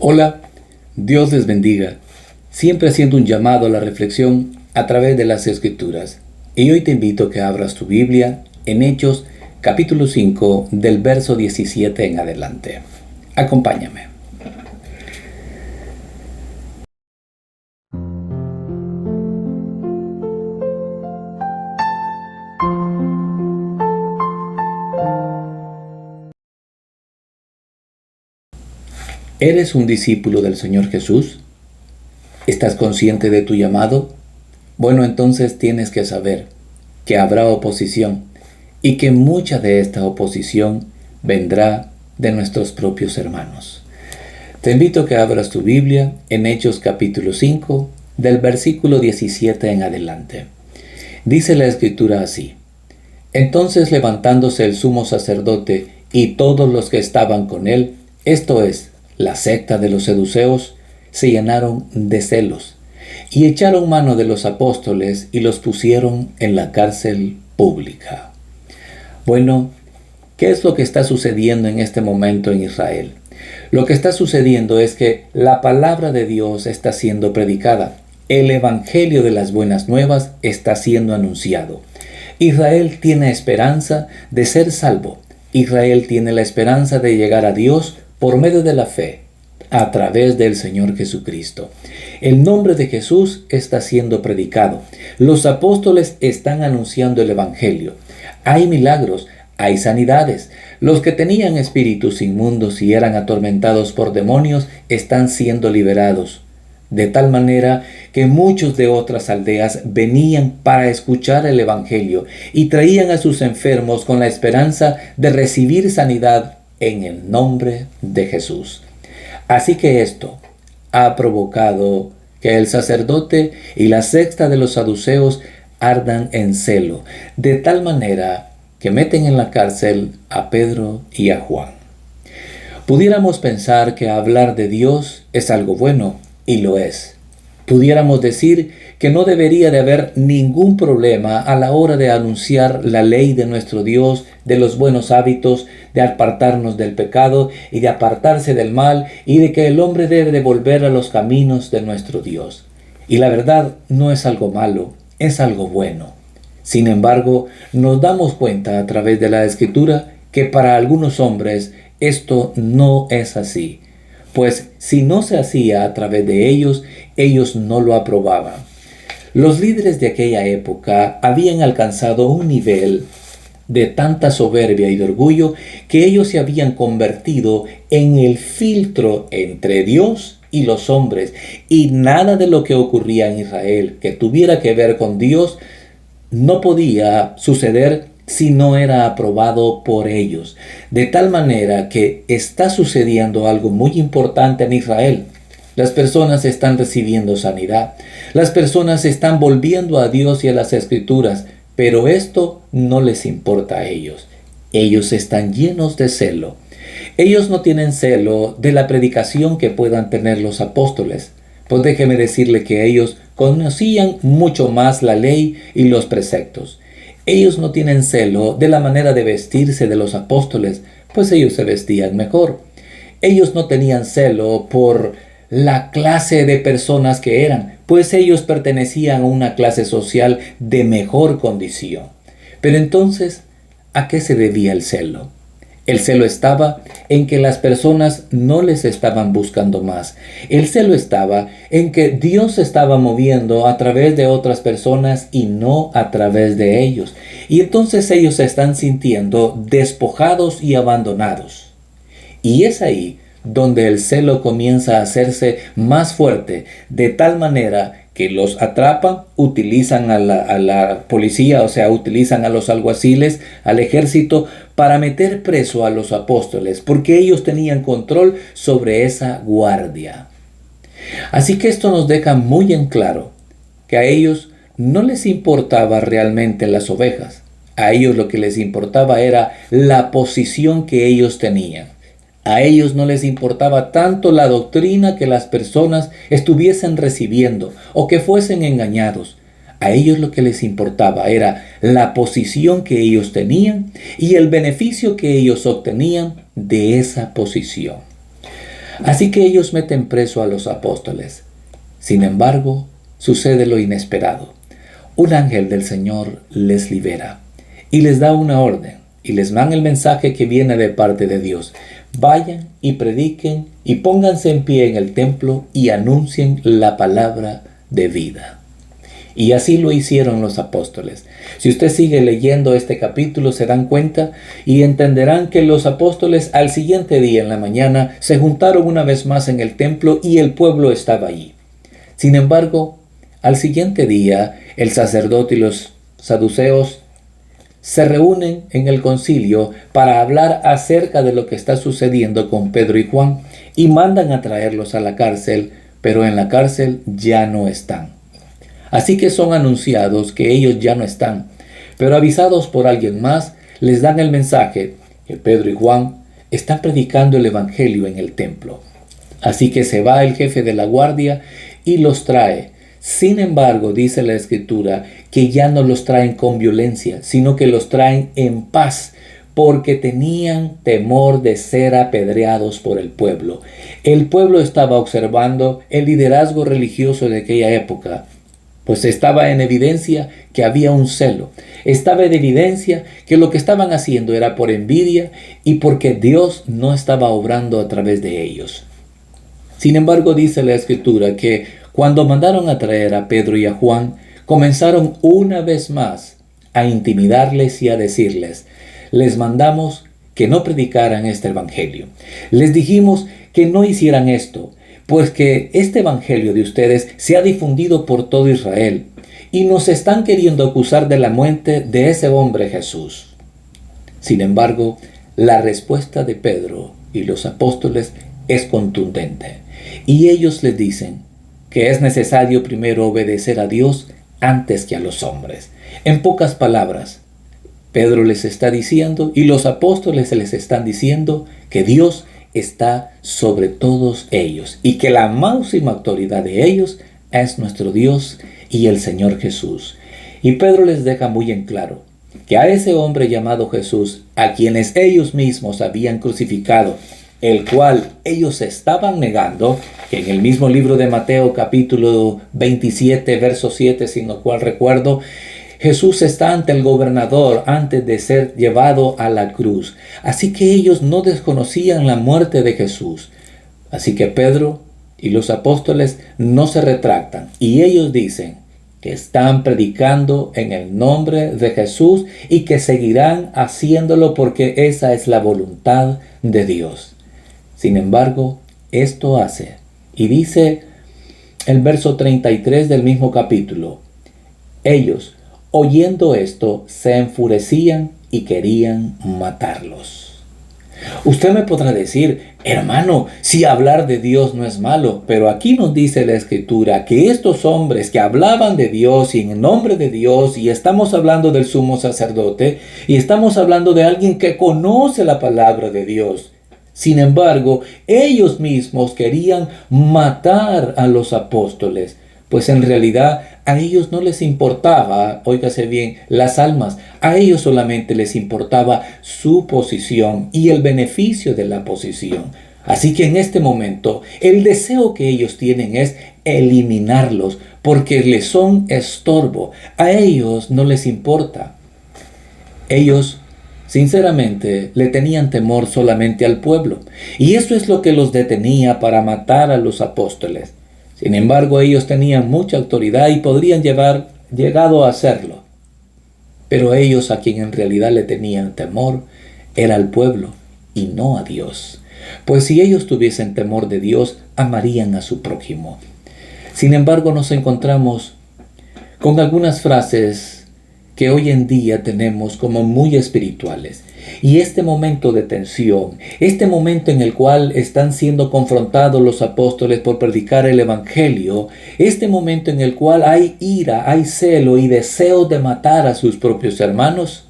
Hola, Dios les bendiga, siempre haciendo un llamado a la reflexión a través de las Escrituras. Y hoy te invito a que abras tu Biblia en Hechos capítulo 5 del verso 17 en adelante. Acompáñame. ¿Eres un discípulo del Señor Jesús? ¿Estás consciente de tu llamado? Bueno, entonces tienes que saber que habrá oposición y que mucha de esta oposición vendrá de nuestros propios hermanos. Te invito a que abras tu Biblia en Hechos capítulo 5 del versículo 17 en adelante. Dice la Escritura así: Entonces, levantándose el sumo sacerdote y todos los que estaban con él, esto es, la secta de los seduceos, se llenaron de celos y echaron mano de los apóstoles y los pusieron en la cárcel pública. Bueno, ¿qué es lo que está sucediendo en este momento en Israel? Lo que está sucediendo es que la palabra de Dios está siendo predicada. El evangelio de las buenas nuevas está siendo anunciado. Israel tiene esperanza de ser salvo. Israel tiene la esperanza de llegar a Dios por medio de la fe, a través del Señor Jesucristo. El nombre de Jesús está siendo predicado. Los apóstoles están anunciando el evangelio. Hay milagros, hay sanidades. Los que tenían espíritus inmundos y eran atormentados por demonios están siendo liberados. De tal manera que muchos de otras aldeas venían para escuchar el evangelio y traían a sus enfermos con la esperanza de recibir sanidad en el nombre de Jesús. Así que esto ha provocado que el sacerdote y la secta de los saduceos ardan en celo, de tal manera que meten en la cárcel a Pedro y a Juan. Pudiéramos pensar que hablar de Dios es algo bueno, y lo es. Pudiéramos decir que no debería de haber ningún problema a la hora de anunciar la ley de nuestro Dios, de los buenos hábitos, de apartarnos del pecado y de apartarse del mal, y de que el hombre debe de volver a los caminos de nuestro Dios. Y la verdad no es algo malo, es algo bueno. Sin embargo, nos damos cuenta a través de la Escritura que para algunos hombres esto no es así. Pues si no se hacía a través de ellos no lo aprobaban. Los líderes de aquella época habían alcanzado un nivel de tanta soberbia y de orgullo que ellos se habían convertido en el filtro entre Dios y los hombres, y nada de lo que ocurría en Israel que tuviera que ver con Dios no podía suceder si no era aprobado por ellos. De tal manera que está sucediendo algo muy importante en Israel. Las personas están recibiendo sanidad. Las personas están volviendo a Dios y a las Escrituras, pero esto no les importa a ellos. Ellos están llenos de celo. Ellos no tienen celo de la predicación que puedan tener los apóstoles. Pues déjeme decirle que ellos conocían mucho más la ley y los preceptos. Ellos no tienen celo de la manera de vestirse de los apóstoles, pues ellos se vestían mejor. Ellos no tenían celo por la clase de personas que eran, pues ellos pertenecían a una clase social de mejor condición. Pero entonces, ¿a qué se debía el celo? El celo estaba en que las personas no les estaban buscando más. El celo estaba en que Dios se estaba moviendo a través de otras personas y no a través de ellos. Y entonces ellos se están sintiendo despojados y abandonados. Y es ahí donde el celo comienza a hacerse más fuerte, de tal manera que los atrapan, utilizan a la policía, o sea, utilizan a los alguaciles, al ejército, para meter preso a los apóstoles, porque ellos tenían control sobre esa guardia. Así que esto nos deja muy en claro que a ellos no les importaba realmente las ovejas. A ellos lo que les importaba era la posición que ellos tenían. A ellos no les importaba tanto la doctrina que las personas estuviesen recibiendo o que fuesen engañados. A ellos lo que les importaba era la posición que ellos tenían y el beneficio que ellos obtenían de esa posición. Así que ellos meten preso a los apóstoles. Sin embargo, sucede lo inesperado. Un ángel del Señor les libera y les da una orden y les dan el mensaje que viene de parte de Dios. Vayan y prediquen y pónganse en pie en el templo y anuncien la palabra de vida. Y así lo hicieron los apóstoles. Si usted sigue leyendo este capítulo, se dan cuenta y entenderán que los apóstoles al siguiente día en la mañana se juntaron una vez más en el templo y el pueblo estaba allí. Sin embargo, al siguiente día, el sacerdote y los saduceos se reúnen en el concilio para hablar acerca de lo que está sucediendo con Pedro y Juan y mandan a traerlos a la cárcel, pero en la cárcel ya no están. Así que son anunciados que ellos ya no están, pero avisados por alguien más, les dan el mensaje que Pedro y Juan están predicando el evangelio en el templo. Así que se va el jefe de la guardia y los trae. Sin embargo, dice la Escritura que ya no los traen con violencia, sino que los traen en paz, porque tenían temor de ser apedreados por el pueblo. El pueblo estaba observando el liderazgo religioso de aquella época, pues estaba en evidencia que había un celo. Estaba en evidencia que lo que estaban haciendo era por envidia y porque Dios no estaba obrando a través de ellos. Sin embargo, dice la Escritura que cuando mandaron a traer a Pedro y a Juan, comenzaron una vez más a intimidarles y a decirles: les mandamos que no predicaran este evangelio. Les dijimos que no hicieran esto, pues que este evangelio de ustedes se ha difundido por todo Israel y nos están queriendo acusar de la muerte de ese hombre Jesús. Sin embargo, la respuesta de Pedro y los apóstoles es contundente y ellos les dicen que es necesario primero obedecer a Dios antes que a los hombres. En pocas palabras, Pedro les está diciendo y los apóstoles les están diciendo que Dios está sobre todos ellos y que la máxima autoridad de ellos es nuestro Dios y el Señor Jesús. Y Pedro les deja muy en claro que a ese hombre llamado Jesús, a quienes ellos mismos habían crucificado, el cual ellos estaban negando, que en el mismo libro de Mateo capítulo 27 verso 7, sin lo cual recuerdo, Jesús está ante el gobernador antes de ser llevado a la cruz. Así que ellos no desconocían la muerte de Jesús. Así que Pedro y los apóstoles no se retractan. Y ellos dicen que están predicando en el nombre de Jesús y que seguirán haciéndolo porque esa es la voluntad de Dios. Sin embargo, esto hace. Y dice el verso 33 del mismo capítulo: ellos, oyendo esto, se enfurecían y querían matarlos. Usted me podrá decir: hermano, si hablar de Dios no es malo, pero aquí nos dice la Escritura que estos hombres que hablaban de Dios y en nombre de Dios, y estamos hablando del sumo sacerdote, y estamos hablando de alguien que conoce la palabra de Dios. Sin embargo, ellos mismos querían matar a los apóstoles, pues en realidad a ellos no les importaba, óigase bien, las almas. A ellos solamente les importaba su posición y el beneficio de la posición. Así que en este momento, el deseo que ellos tienen es eliminarlos, porque les son estorbo. A ellos no les importa. Ellos, sinceramente, le tenían temor solamente al pueblo. Y eso es lo que los detenía para matar a los apóstoles. Sin embargo, ellos tenían mucha autoridad y podrían llegado a hacerlo. Pero ellos, a quien en realidad le tenían temor, era al pueblo y no a Dios. Pues si ellos tuviesen temor de Dios, amarían a su prójimo. Sin embargo, nos encontramos con algunas frases que hoy en día tenemos como muy espirituales. Y este momento de tensión, este momento en el cual están siendo confrontados los apóstoles por predicar el evangelio, este momento en el cual hay ira, hay celo y deseo de matar a sus propios hermanos,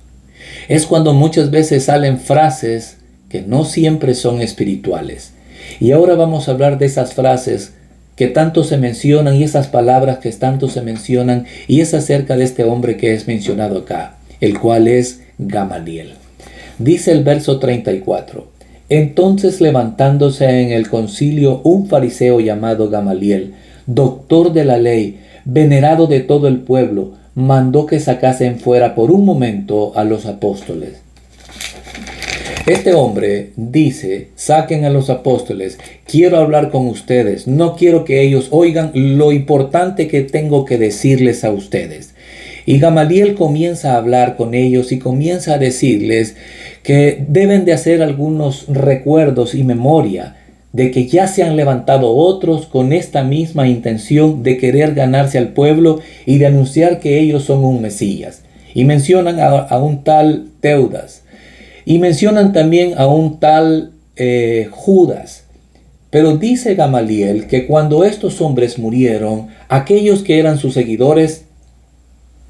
es cuando muchas veces salen frases que no siempre son espirituales. Y ahora vamos a hablar de esas frases que tanto se mencionan y esas palabras que tanto se mencionan, y es acerca de este hombre que es mencionado acá, el cual es Gamaliel. Dice el verso 34: Entonces, levantándose en el concilio un fariseo llamado Gamaliel, doctor de la ley, venerado de todo el pueblo, mandó que sacasen fuera por un momento a los apóstoles. Este hombre dice: saquen a los apóstoles, quiero hablar con ustedes, no quiero que ellos oigan lo importante que tengo que decirles a ustedes. Y Gamaliel comienza a hablar con ellos y comienza a decirles que deben de hacer algunos recuerdos y memoria de que ya se han levantado otros con esta misma intención de querer ganarse al pueblo y de anunciar que ellos son un Mesías. Y mencionan a un tal Teudas. Y mencionan también a un tal Judas. Pero dice Gamaliel que cuando estos hombres murieron, aquellos que eran sus seguidores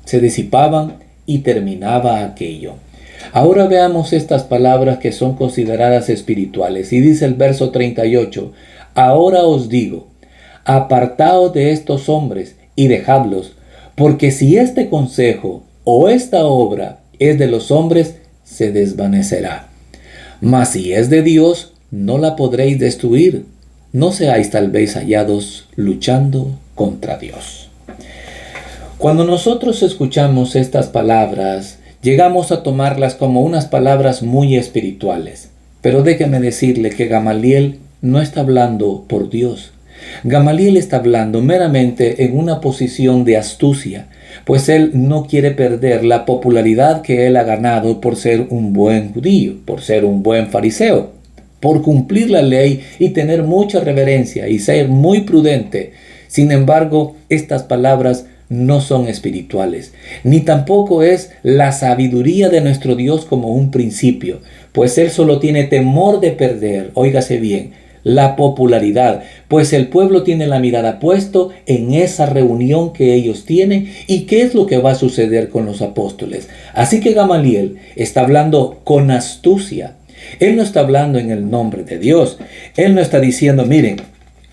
se disipaban y terminaba aquello. Ahora veamos estas palabras que son consideradas espirituales. Y dice el verso 38, ahora os digo, apartaos de estos hombres y dejadlos, porque si este consejo o esta obra es de los hombres, se desvanecerá. Mas si es de Dios, no la podréis destruir. No seáis tal vez hallados luchando contra Dios. Cuando nosotros escuchamos estas palabras, llegamos a tomarlas como unas palabras muy espirituales. Pero déjeme decirle que Gamaliel no está hablando por Dios. Gamaliel está hablando meramente en una posición de astucia, pues él no quiere perder la popularidad que él ha ganado por ser un buen judío, por ser un buen fariseo, por cumplir la ley y tener mucha reverencia y ser muy prudente. Sin embargo, estas palabras no son espirituales, ni tampoco es la sabiduría de nuestro Dios como un principio, pues él solo tiene temor de perder, óigase bien, la popularidad, pues el pueblo tiene la mirada puesto en esa reunión que ellos tienen y qué es lo que va a suceder con los apóstoles. Así que Gamaliel está hablando con astucia. Él no está hablando en el nombre de Dios. Él no está diciendo, miren,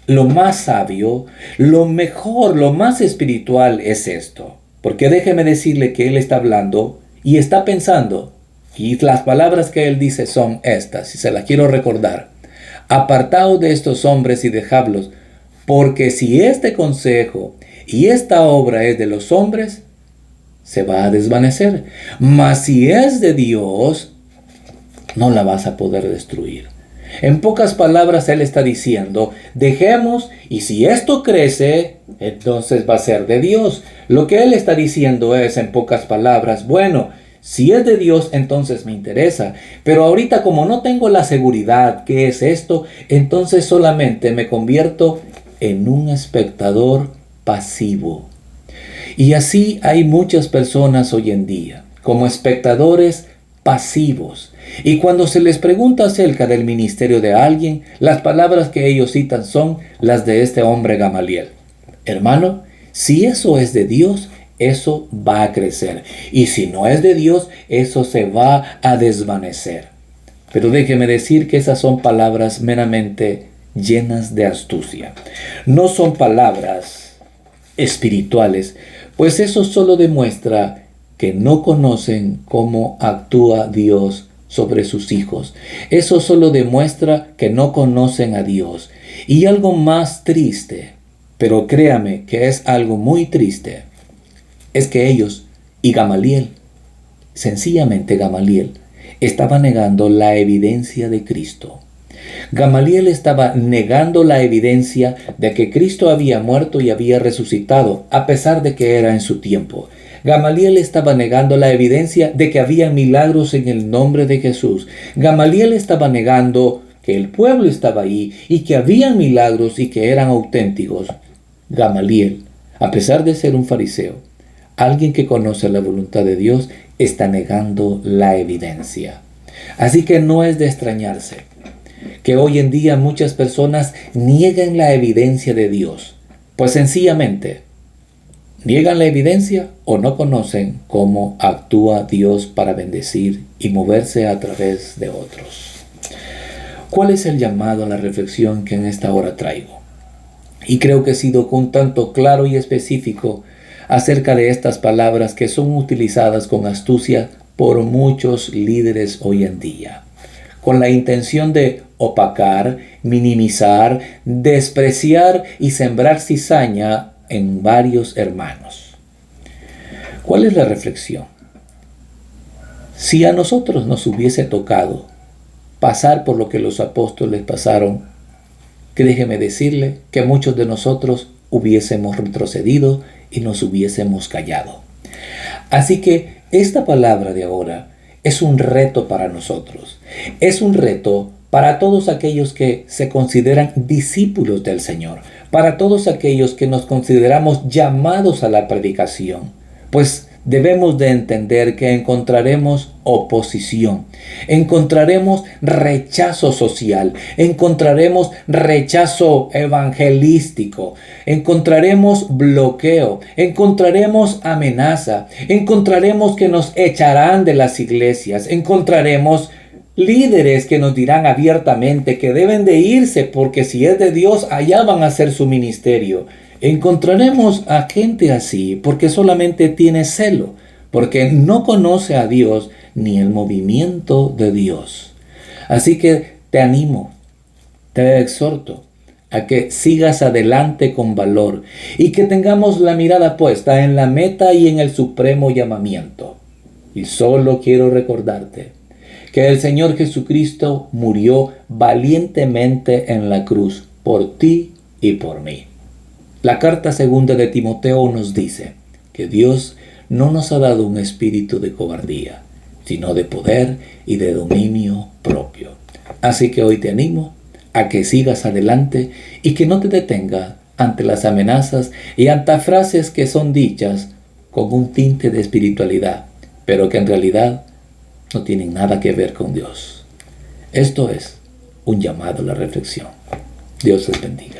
lo más sabio, lo mejor, lo más espiritual es esto. Porque déjeme decirle que él está hablando y está pensando, y las palabras que él dice son estas, y se las quiero recordar. Apartaos de estos hombres y dejadlos, porque si este consejo y esta obra es de los hombres, se va a desvanecer. Mas si es de Dios, no la vas a poder destruir. En pocas palabras, él está diciendo, dejemos, y si esto crece, entonces va a ser de Dios. Lo que él está diciendo es, en pocas palabras, bueno, si es de Dios, entonces me interesa. Pero ahorita, como no tengo la seguridad que es esto, entonces solamente me convierto en un espectador pasivo. Y así hay muchas personas hoy en día, como espectadores pasivos. Y cuando se les pregunta acerca del ministerio de alguien, las palabras que ellos citan son las de este hombre Gamaliel. Hermano, si eso es de Dios, eso va a crecer. Y si no es de Dios, eso se va a desvanecer. Pero déjeme decir que esas son palabras meramente llenas de astucia. No son palabras espirituales, pues eso solo demuestra que no conocen cómo actúa Dios sobre sus hijos. Eso solo demuestra que no conocen a Dios. Y algo más triste, pero créame que es algo muy triste, es que ellos y Gamaliel, sencillamente Gamaliel, estaba negando la evidencia de Cristo. Gamaliel estaba negando la evidencia de que Cristo había muerto y había resucitado, a pesar de que era en su tiempo. Gamaliel estaba negando la evidencia de que había milagros en el nombre de Jesús. Gamaliel estaba negando que el pueblo estaba ahí y que había milagros y que eran auténticos. Gamaliel, a pesar de ser un fariseo, alguien que conoce la voluntad de Dios, está negando la evidencia. Así que no es de extrañarse que hoy en día muchas personas nieguen la evidencia de Dios, pues sencillamente niegan la evidencia o no conocen cómo actúa Dios para bendecir y moverse a través de otros. ¿Cuál es el llamado a la reflexión que en esta hora traigo? Y creo que he sido un tanto claro y específico acerca de estas palabras que son utilizadas con astucia por muchos líderes hoy en día. con la intención de opacar, minimizar, despreciar y sembrar cizaña en varios hermanos. ¿Cuál es la reflexión? Si a nosotros nos hubiese tocado pasar por lo que los apóstoles pasaron, que déjeme decirle que muchos de nosotros hubiésemos retrocedido y nos hubiésemos callado. Así que esta palabra de ahora es un reto para nosotros. Es un reto para todos aquellos que se consideran discípulos del Señor, para todos aquellos que nos consideramos llamados a la predicación, pues debemos de entender que encontraremos oposición, encontraremos rechazo social, encontraremos rechazo evangelístico, encontraremos bloqueo, encontraremos amenaza, encontraremos que nos echarán de las iglesias, encontraremos líderes que nos dirán abiertamente que deben de irse porque si es de Dios, allá van a hacer su ministerio. Encontraremos a gente así porque solamente tiene celo, porque no conoce a Dios ni el movimiento de Dios. Así que te animo, te exhorto a que sigas adelante con valor y que tengamos la mirada puesta en la meta y en el supremo llamamiento. Y solo quiero recordarte que el Señor Jesucristo murió valientemente en la cruz por ti y por mí. La carta segunda de Timoteo nos dice que Dios no nos ha dado un espíritu de cobardía, sino de poder y de dominio propio. Así que hoy te animo a que sigas adelante y que no te detenga ante las amenazas y ante frases que son dichas con un tinte de espiritualidad, pero que en realidad no tienen nada que ver con Dios. Esto es un llamado a la reflexión. Dios les bendiga.